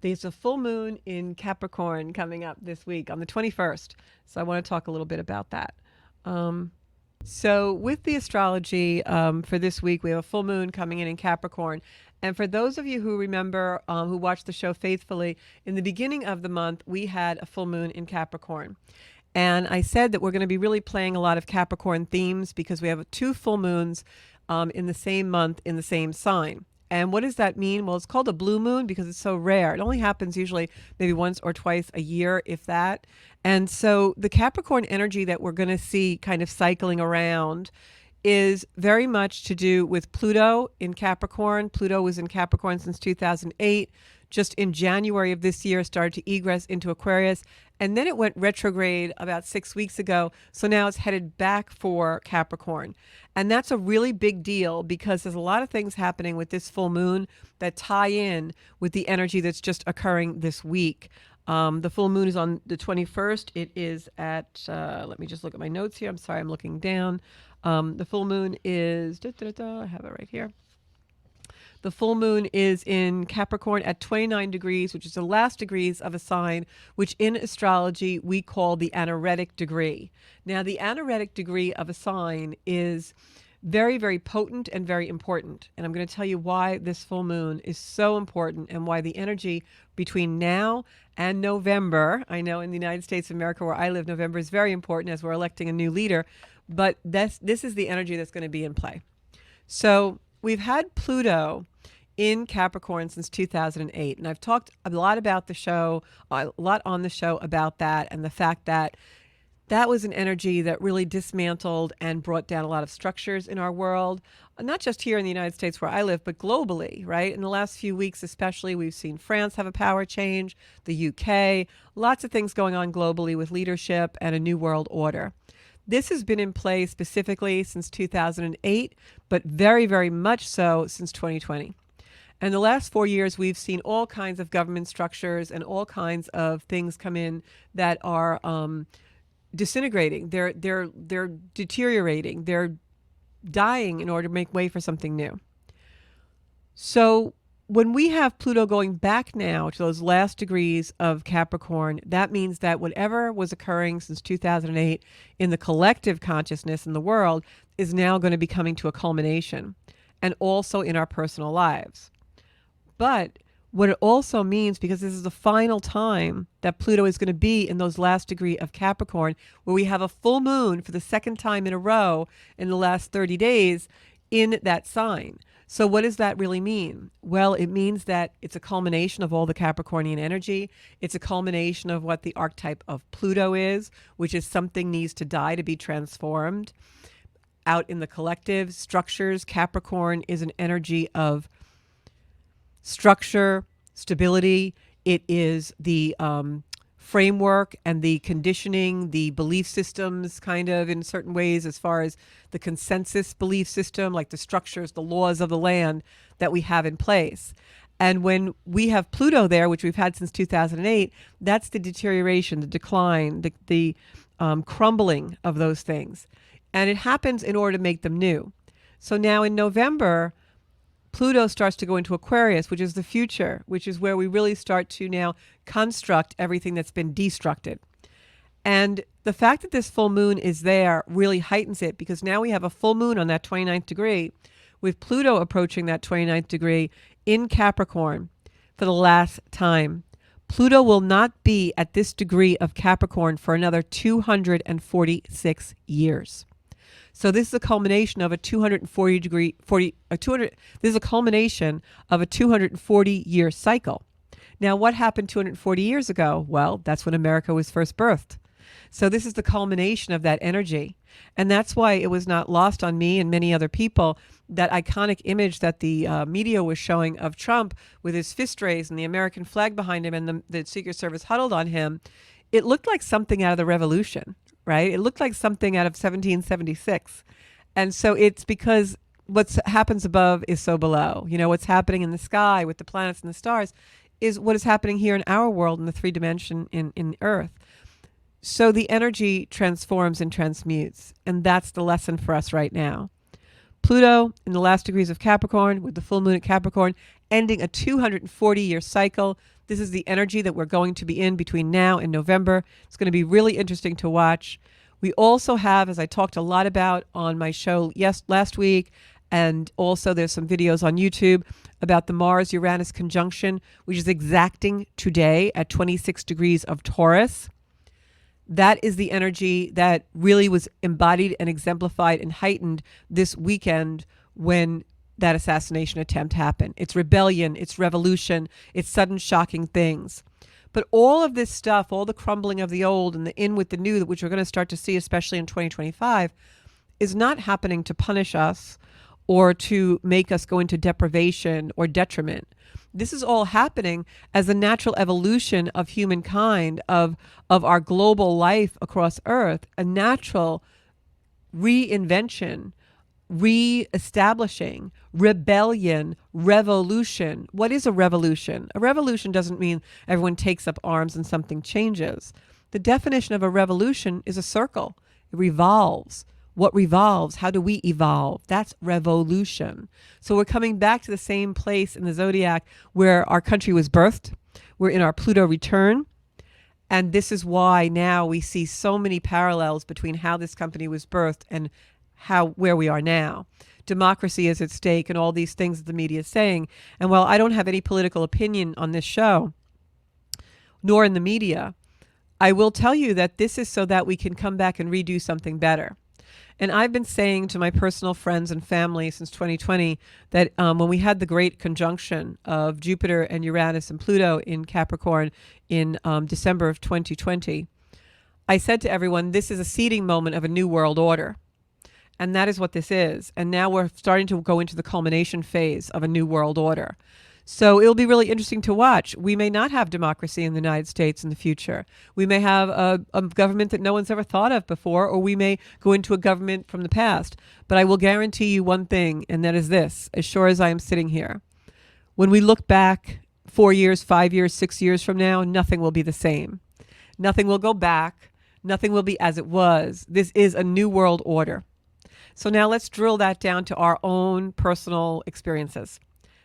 There's a full moon in Capricorn coming up this week on the 21st. So I want to talk a little bit about that. Um, so with the astrology for this week, we have a full moon coming in Capricorn. And for those of you who remember, who watched the show faithfully, in the beginning of the month, we had a full moon in Capricorn. And I said that we're going to be really playing a lot of Capricorn themes because we have two full moons in the same month in the same sign. And what does that mean? Well, it's called a blue moon because it's so rare. It only happens usually maybe once or twice a year, if that. And so the Capricorn energy that we're going to see kind of cycling around is very much to do with Pluto in Capricorn. Pluto was in Capricorn since 2008. Just in January of this year, started to egress into Aquarius. And then it went retrograde about 6 weeks ago. So now it's headed back for Capricorn. And that's a really big deal because there's a lot of things happening with this full moon that tie in with the energy that's just occurring this week. The full moon is on the 21st. It is at, let me just look at my notes here. I'm sorry, I'm looking down. The full moon is, I have it right here. The full moon is in Capricorn at 29 degrees, which is the last degrees of a sign, which in astrology we call the anaretic degree. Now, the anaretic degree of a sign is very, very potent and very important. And I'm going to tell you why this full moon is so important and why the energy between now and November, I know in the United States of America where I live, November is very important as we're electing a new leader, but this is the energy that's going to be in play. So we've had Pluto in Capricorn since 2008. And I've talked a lot about the show, a lot on the show about that and the fact that that was an energy that really dismantled and brought down a lot of structures in our world, not just here in the United States where I live, but globally, right? In the last few weeks, especially, we've seen France have a power change, the UK, lots of things going on globally with leadership and a new world order. This has been in play specifically since 2008, but very, very much so since 2020. And the last 4 years, we've seen all kinds of government structures and all kinds of things come in that are disintegrating. They're deteriorating. They're dying in order to make way for something new. So when we have Pluto going back now to those last degrees of Capricorn, that means that whatever was occurring since 2008 in the collective consciousness in the world is now going to be coming to a culmination, and also in our personal lives. But what it also means, because this is the final time that Pluto is going to be in those last degree of Capricorn, where we have a full moon for the second time in a row in the last 30 days in that sign. So what does that really mean? Well, it means that it's a culmination of all the Capricornian energy. It's a culmination of what the archetype of Pluto is, which is something needs to die to be transformed. Out in the collective structures, Capricorn is an energy of structure, stability. It is the framework and the conditioning, the belief systems kind of in certain ways as far as the consensus belief system, like the structures, the laws of the land that we have in place. And when we have Pluto there, which we've had since 2008, that's the deterioration, the decline, the crumbling of those things. And it happens in order to make them new. So now in November, Pluto starts to go into Aquarius, which is the future, which is where we really start to now construct everything that's been destructed. And the fact that this full moon is there really heightens it, because now we have a full moon on that 29th degree with Pluto approaching that 29th degree in Capricorn for the last time. Pluto will not be at this degree of Capricorn for another 246 years. So this is a culmination of a 240-year cycle. Now, what happened 240 years ago? Well, that's when America was first birthed. So this is the culmination of that energy. And that's why it was not lost on me and many other people, that iconic image that the media was showing of Trump with his fist raised and the American flag behind him and the Secret Service huddled on him. It looked like something out of the Revolution. Right? It looked like something out of 1776. And so it's because what happens above is so below. You know, what's happening in the sky with the planets and the stars is what is happening here in our world in the 3D in Earth. So the energy transforms and transmutes. And that's the lesson for us right now. Pluto in the last degrees of Capricorn with the full moon at Capricorn, ending a 240-year cycle. This is the energy that we're going to be in between now and November. It's going to be really interesting to watch. We also have, as I talked a lot about on my show last week, and also there's some videos on YouTube about the Mars Uranus conjunction, which is exacting today at 26 degrees of Taurus. That is the energy that really was embodied and exemplified and heightened this weekend when that assassination attempt happened. It's rebellion, it's revolution, it's sudden shocking things. But all of this stuff, all the crumbling of the old and the in with the new, which we're going to start to see, especially in 2025, is not happening to punish us or to make us go into deprivation or detriment. This is all happening as a natural evolution of humankind, of our global life across Earth, a natural reinvention, re-establishing, rebellion, revolution. What is a revolution? A revolution doesn't mean everyone takes up arms and something changes. The definition of a revolution is a circle. It revolves. What revolves? How do we evolve? That's revolution. So we're coming back to the same place in the zodiac where our country was birthed. We're in our Pluto return. And this is why now we see so many parallels between how this company was birthed and where we are now. Democracy is at stake and all these things that the media is saying. And while I don't have any political opinion on this show, nor in the media, I will tell you that this is so that we can come back and redo something better. And I've been saying to my personal friends and family since 2020 that when we had the great conjunction of Jupiter and Uranus and Pluto in Capricorn in December of 2020, I said to everyone, this is a seeding moment of a new world order. And that is what this is. And now we're starting to go into the culmination phase of a new world order. So it'll be really interesting to watch. We may not have democracy in the United States in the future. We may have a government that no one's ever thought of before, or we may go into a government from the past. But I will guarantee you one thing, and that is this, as sure as I am sitting here. When we look back 4 years, 5 years, 6 years from now, nothing will be the same. Nothing will go back. Nothing will be as it was. This is a new world order. So now let's drill that down to our own personal experiences.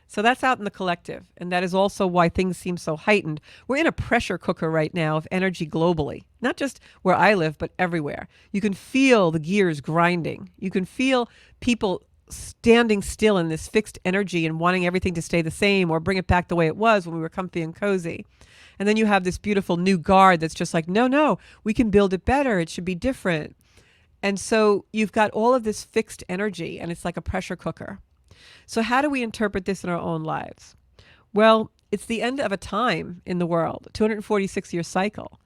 So that's out in the collective, and that is also why things seem so heightened. We're in a pressure cooker right now of energy globally, not just where I live, but everywhere. You can feel the gears grinding. You can feel people standing still in this fixed energy and wanting everything to stay the same or bring it back the way it was when we were comfy and cozy. And then you have this beautiful new guard that's just like, no, we can build it better. It should be different. And so you've got all of this fixed energy, and it's like a pressure cooker. So how do we interpret this in our own lives? Well, it's the end of a time in the world, a 246-year cycle.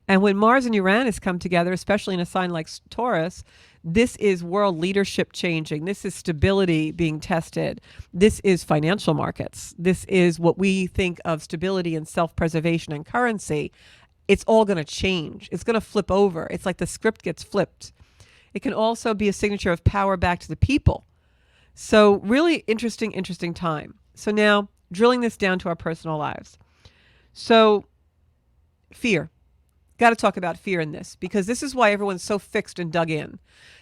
And when Mars and Uranus come together, especially in a sign like Taurus, this is world leadership changing. This is stability being tested. This is financial markets. This is what we think of stability and self-preservation and currency. It's all going to change. It's going to flip over. It's like the script gets flipped. It can also be a signature of power back to the people. So really interesting time. So now drilling this down to our personal lives. So fear. Got to talk about fear in this, because this is why everyone's so fixed and dug in.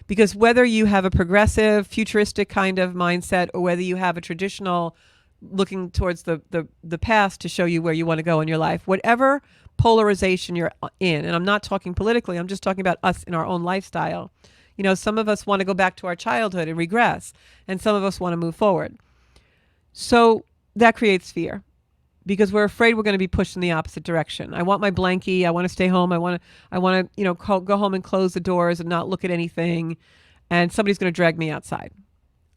Because whether you have a progressive, futuristic kind of mindset, or whether you have a traditional looking towards the past to show you where you want to go in your life, whatever polarization you're in, and I'm not talking politically, I'm just talking about us in our own lifestyle. You know, some of us want to go back to our childhood and regress, and some of us want to move forward. So that creates fear, because we're afraid we're going to be pushed in the opposite direction. I want my blankie. I want to stay home. I want to, go home and close the doors and not look at anything, and somebody's going to drag me outside.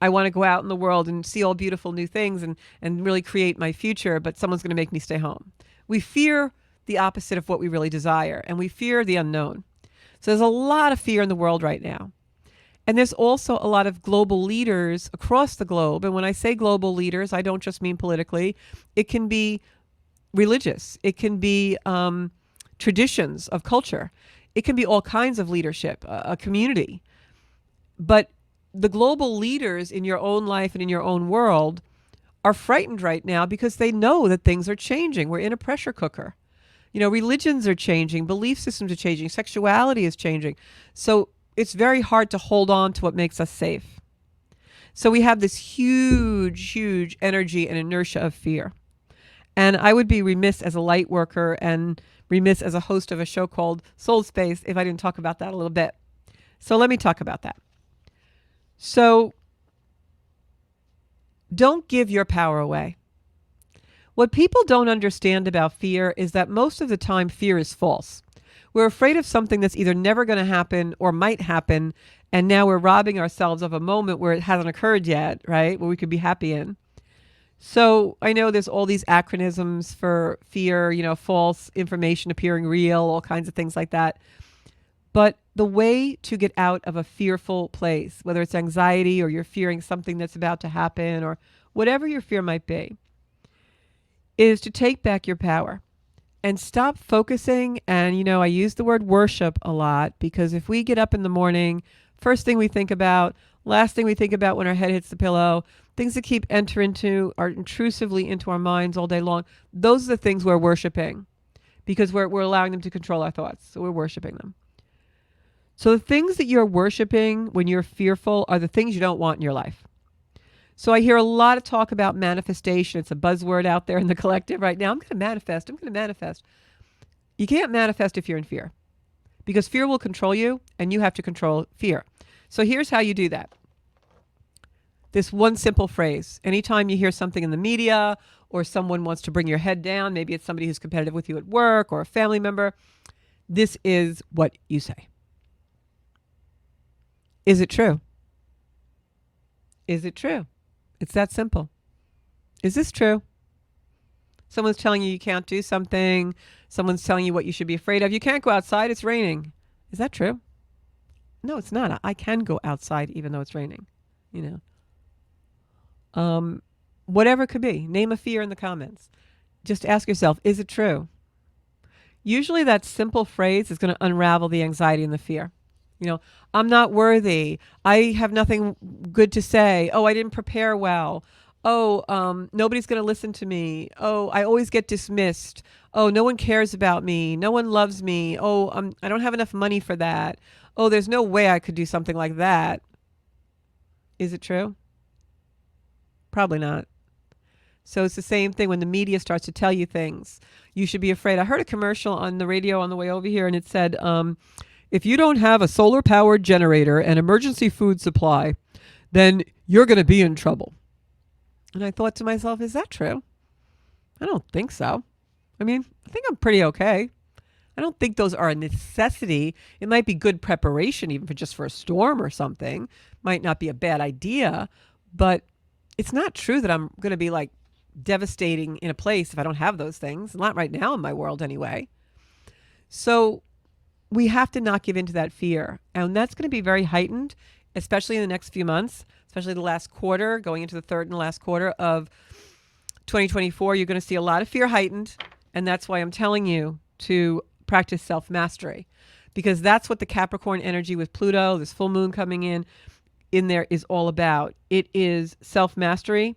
I want to go out in the world and see all beautiful new things and really create my future, but someone's going to make me stay home. We fear the opposite of what we really desire, and we fear the unknown. So there's a lot of fear in the world right now. And there's also a lot of global leaders across the globe. And when I say global leaders, I don't just mean politically. It can be religious. It can be traditions of culture. It can be all kinds of leadership, a community. But the global leaders in your own life and in your own world are frightened right now because they know that things are changing. We're in a pressure cooker. You know, religions are changing, belief systems are changing, sexuality is changing. So it's very hard to hold on to what makes us safe. So we have this huge energy and inertia of fear. And I would be remiss as a light worker and remiss as a host of a show called Soul Space if I didn't talk about that a little bit. So let me talk about that. So don't give your power away. What people don't understand about fear is that most of the time fear is false. We're afraid of something that's either never going to happen or might happen, and now we're robbing ourselves of a moment where it hasn't occurred yet, right? Where we could be happy in. So I know there's all these acronyms for fear, false information appearing real, all kinds of things like that. But the way to get out of a fearful place, whether it's anxiety or you're fearing something that's about to happen or whatever your fear might be, is to take back your power and stop focusing. And, I use the word worship a lot because if we get up in the morning, first thing we think about, last thing we think about when our head hits the pillow, things that keep are intrusively into our minds all day long, those are the things we're worshiping because we're allowing them to control our thoughts. So we're worshiping them. So the things that you're worshiping when you're fearful are the things you don't want in your life. So I hear a lot of talk about manifestation. It's a buzzword out there in the collective right now. I'm going to manifest. I'm going to manifest. You can't manifest if you're in fear because fear will control you and you have to control fear. So here's how you do that. This one simple phrase. Anytime you hear something in the media or someone wants to bring your head down, maybe it's somebody who's competitive with you at work or a family member, this is what you say. Is it true? Is it true? It's that simple. Is this true? Someone's telling you can't do something. Someone's telling you what you should be afraid of. You can't go outside. It's raining. Is that true? No, it's not. I can go outside even though it's raining. Whatever it could be. Name a fear in the comments. Just ask yourself, is it true? Usually that simple phrase is going to unravel the anxiety and the fear. I'm not worthy. I have nothing good to say. Oh, I didn't prepare well. Oh, nobody's going to listen to me. Oh, I always get dismissed. Oh, no one cares about me. No one loves me. Oh, I don't have enough money for that. Oh, there's no way I could do something like that. Is it true? Probably not. So it's the same thing when the media starts to tell you things. You should be afraid. I heard a commercial on the radio on the way over here, and it said, if you don't have a solar-powered generator and emergency food supply, then you're going to be in trouble. And I thought to myself, is that true? I don't think so. I think I'm pretty okay. I don't think those are a necessity. It might be good preparation even for a storm or something. Might not be a bad idea, but it's not true that I'm going to be like devastating in a place if I don't have those things. Not right now in my world anyway. So we have to not give in to that fear. And that's going to be very heightened, especially in the next few months, especially the last quarter, going into the third and last quarter of 2024. You're going to see a lot of fear heightened. And that's why I'm telling you to practice self-mastery, because that's what the Capricorn energy with Pluto, this full moon coming in there is all about. It is self-mastery.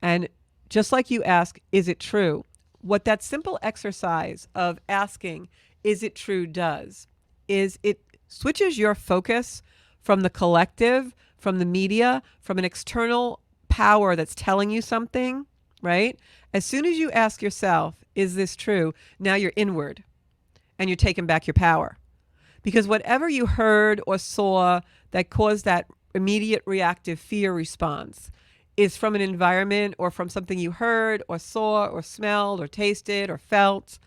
And just like you ask, is it true? What that simple exercise of asking, is it true, does is it switches your focus from the collective, from the media, from an external power that's telling you something, right? As soon as you ask yourself, is this true? Now you're inward and you're taking back your power. Because whatever you heard or saw that caused that immediate reactive fear response is from an environment or from something you heard or saw or smelled or tasted or felt.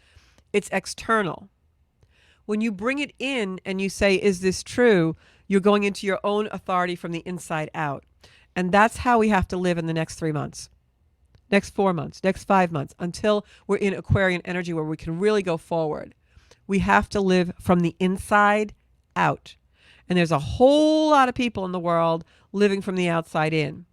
It's external. When you bring it in and you say, is this true? You're going into your own authority from the inside out. And that's how we have to live in the next 3 months, next 4 months, next 5 months, until we're in Aquarian energy where we can really go forward. We have to live from the inside out. And there's a whole lot of people in the world living from the outside in.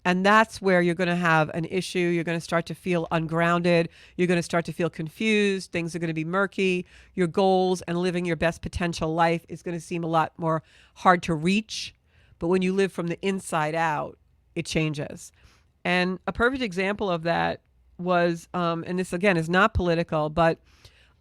And that's where you're going to have an issue. You're going to start to feel ungrounded. You're going to start to feel confused. Things are going to be murky. Your goals and living your best potential life is going to seem a lot more hard to reach. But when you live from the inside out, it changes. And a perfect example of that was, and this again is not political, but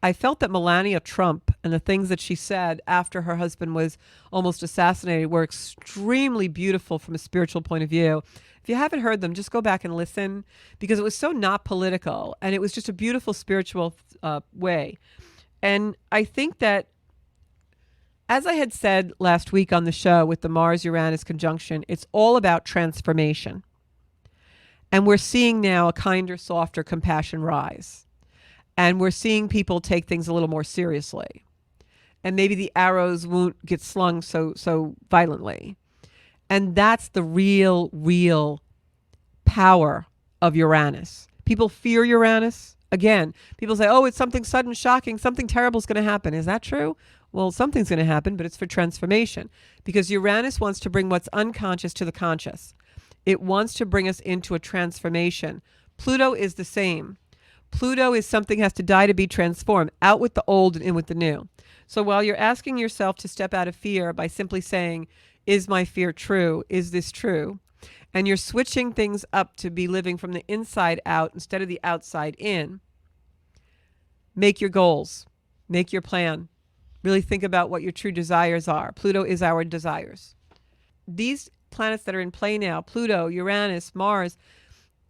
I felt that Melania Trump and the things that she said after her husband was almost assassinated were extremely beautiful from a spiritual point of view. If you haven't heard them, just go back and listen, because it was so not political, and it was just a beautiful spiritual way. And I think that, as I had said last week on the show with the Mars Uranus conjunction, it's all about transformation. And we're seeing now a kinder, softer compassion rise. And we're seeing people take things a little more seriously. And maybe the arrows won't get slung so violently. And that's the real power of Uranus. People fear Uranus. Again, people say, oh, it's something sudden, shocking, something terrible is going to happen. Is that true? Well, something's going to happen, but it's for transformation. Because Uranus wants to bring what's unconscious to the conscious. It wants to bring us into a transformation. Pluto is the same. Pluto is something has to die to be transformed, out with the old and in with the new. So while you're asking yourself to step out of fear by simply saying, is my fear true? Is this true? And you're switching things up to be living from the inside out instead of the outside in. Make your goals. Make your plan. Really think about what your true desires are. Pluto is our desires. These planets that are in play now, Pluto, Uranus, Mars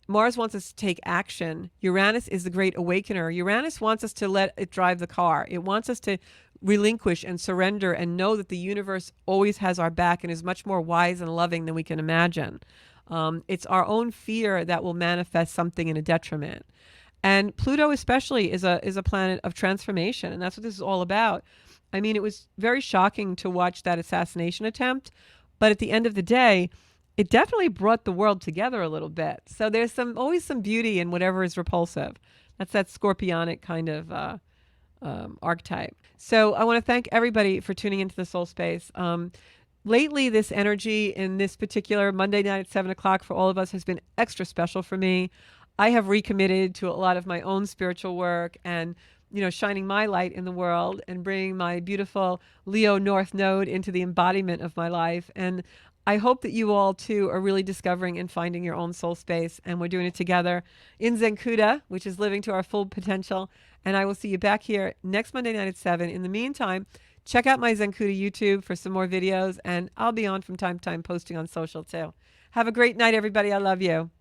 wants us to take action. Uranus is the great awakener. Uranus wants us to let it drive the car. It wants us to relinquish and surrender and know that the universe always has our back and is much more wise and loving than we can imagine. It's our own fear that will manifest something in a detriment. And Pluto especially is a planet of transformation, and that's what this is all about. I mean, it was very shocking to watch that assassination attempt, but at the end of the day, it definitely brought the world together a little bit. So there's always some beauty in whatever is repulsive. That's that scorpionic kind of archetype. So I want to thank everybody for tuning into the Soul Space. Lately, this energy in this particular Monday night at 7 o'clock for all of us has been extra special for me. I have recommitted to a lot of my own spiritual work and, shining my light in the world and bringing my beautiful Leo North Node into the embodiment of my life. And I hope that you all, too, are really discovering and finding your own soul space. And we're doing it together in Zenkuda, which is living to our full potential. And I will see you back here next Monday night at 7. In the meantime, check out my Zenkuda YouTube for some more videos. And I'll be on from time to time posting on social, too. Have a great night, everybody. I love you.